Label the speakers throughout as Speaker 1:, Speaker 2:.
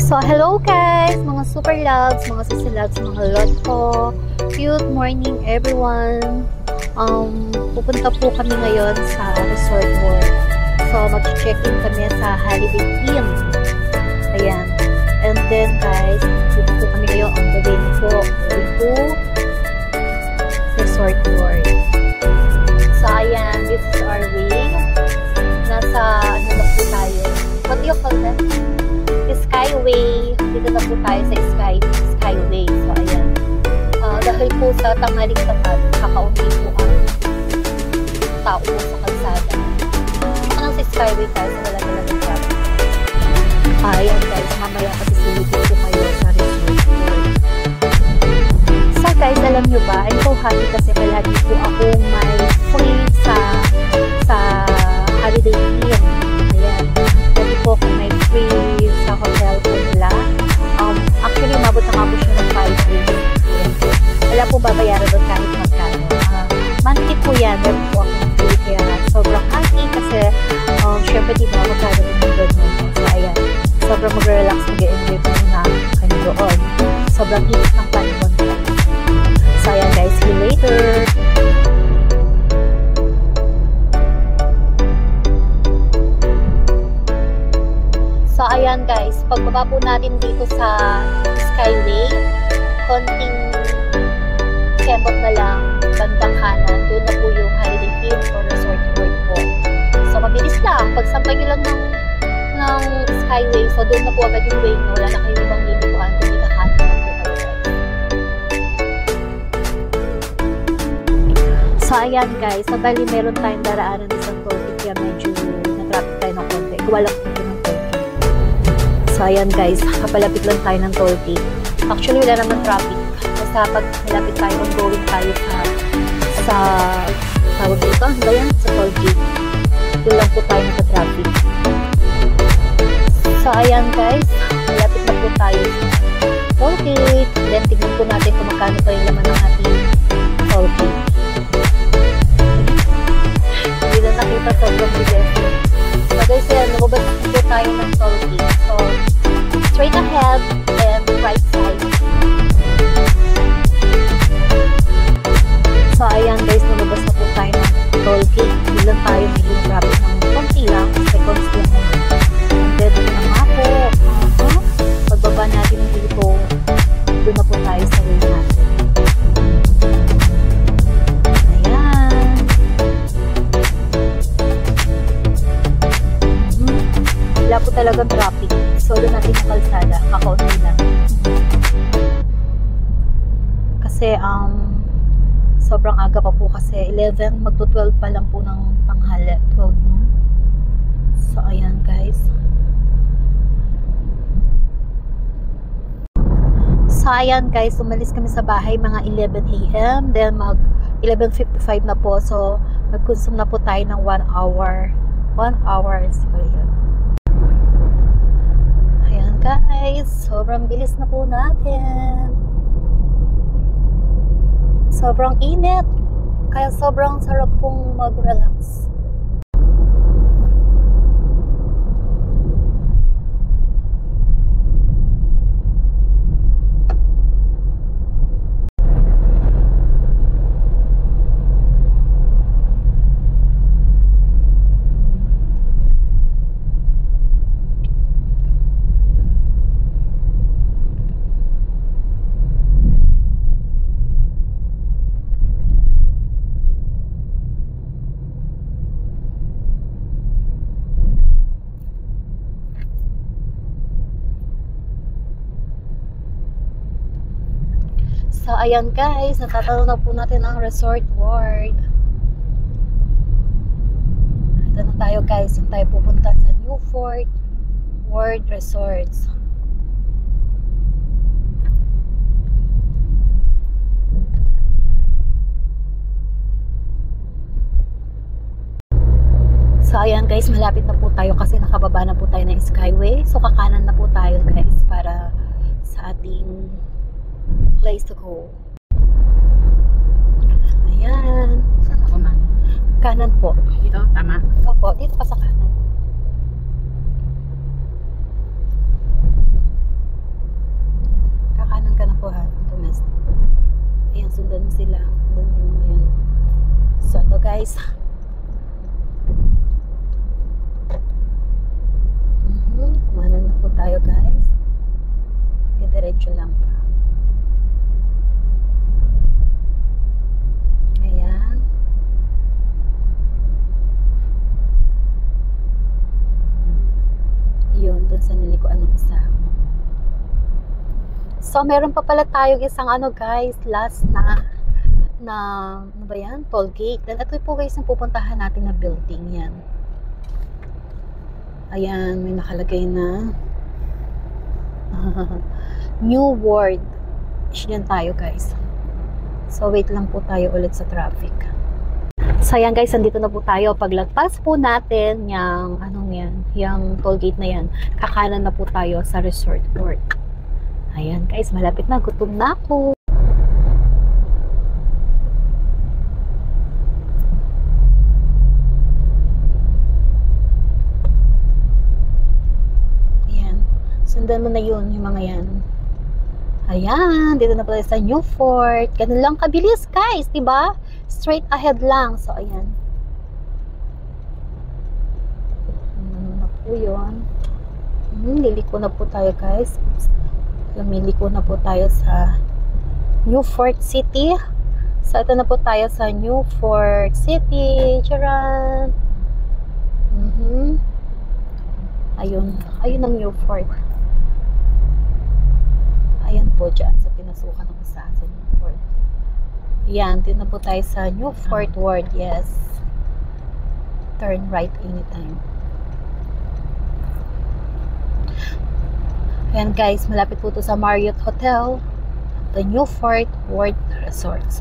Speaker 1: So, hello guys, mga super loves, mga sisi loves, mga lot ko. Good morning everyone. Pupunta po kami ngayon sa Resort World. So, mag-check-in kami sa Holiday Inn. Ayan. And then guys, dito po kami ngayon on the way po to Resort World. So, ayan, this is our way. Nasa, ano na po tayo? What do you call that? Skyway. Dito na po tayo sa Skyway. So, ayan. Dahil po sa tanghaling tapat, kakaunti po ang tao po sa kalsada. Anong sa Skyway tayo sa wala talaga traffic. Ayan guys, mamaya kasi silipin po kayo sa Resort World. So guys, alam nyo ba, I'm so happy kasi palagi po akong may free sa Holiday Inn. Ayan. Lagi po akong may free sa hotel po nila. Actually, umabot na nga po siya ng 5 days. Wala po babayaran doon kahit magkano. Monthly po yan. Meron po akong free. Kaya sobrang happy kasi syempre di ba magkano din doon. So, ayan. Sobrang mag-relax, mag-enjoy po na kami doon. Sobrang init ng panahon. So, ayan guys. See you later. So, ayan guys, pagbaba po natin dito sa Skyway, konting kembot na lang, bandang kanan, doon na po yung Holiday Inn or Resort World po. So, mabilis lang, pagsampay nyo lang ng Skyway, so doon na po agad yung way nyo, wala na kayo ibang lilikuan, kung di kakanan na po kayo guys. So, ayan guys, so bali meron tayong daraanan sa Torque, kaya medyo na-traffic tayo ng konti, walang po ng Torque. So, ayan guys, kapalapit lang tayo ng toll gate. Actually, wala naman traffic. Basta pag malapit tayo, ongoing tayo sa tawag dito, ano ba yan? Sa toll gate. Doon lang po tayo naka-traffic. So, ayan guys, malapit na po tayo sa toll gate. Then, tignan po natin kung magkano pa yung laman ng ating toll gate. Hindi na nakita sobrang bilis. So, guys, yan, lumabas na po tayo ng toll gate. So, straight ahead and right side. So, ayan guys, lumabas na po tayo ng toll gate. Hindi lang tayo medyo traffic ng konti lang. Seconds lang. And then, ito na nga po. Pagbaba natin dito, doon na po tayo sa way natin. Ayan. Wala po talagang traffic. So, doon natin ang kalsada. Kakaunti lang. Kasi, sobrang aga pa po kasi 11, magto-12 pa lang po ng tanghali. 12 noon. So, ayan guys. So, ayan guys. Umalis kami sa bahay mga 11 AM. Then, 11:55 na po. So, nag-consume na po tayo ng 1 hour. 1 hour. Siguro yun. Guys, sobrang bilis na po natin. Sobrang init. Kaya sobrang sarap pong mag-relax. So, ayan guys, natatalo na po natin ang Resort World. Ito na tayo guys, yung tayo pupunta sa Newfort World Resorts. So, ayan guys, malapit na po tayo kasi nakababa na po tayo ng Skyway. So, kakanan na po tayo guys para sa ating place to go. Ayan. Saan ako man? Kanan po. Dito, tama? Opo, dito pa sa kanan. sundan sila. Sundan yung mga yan. So, ito guys. Kumanan na po tayo guys. Diretso lang pa. Ayan. Yun, dun sa nilikuan ng isa. So, meron pa pala tayong isang ano guys, last na ano ba yan? Toll gate. Then, ito po guys yung pupuntahan natin na building yan. Ayan, may nakalagay na New World. Yan tayo guys. So, wait lang po tayo ulit sa traffic. So, ayan guys, andito na po tayo. Paglagpas po natin yung, anong yan, yung toll gate na yan, kakanan na po tayo sa Resort World. Ayan guys, malapit na. Gutom na ako. Ayan. Sundan mo na yun, yung mga yan. Ayan, dito na pala sa New Fort. Ganun lang kabilis guys, diba? Straight ahead lang. So, ayan. Ano na po yun. Liliko na po tayo guys. Lumiliko na po tayo sa New Fort City. So, ito na po tayo sa New Fort City. Charan! Ayun. Ayun ang New Fort. Ayan po dyan sa pinasukan ng isa sa New Fort. Ayan, dito na po tayo sa New Fort World. Yes. Turn right anytime. Ayan guys, malapit po to sa Marriott Hotel, the New Fort World Resorts.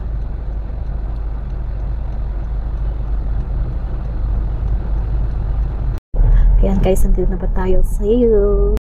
Speaker 1: Ayan guys, nandito na ba tayo? See you!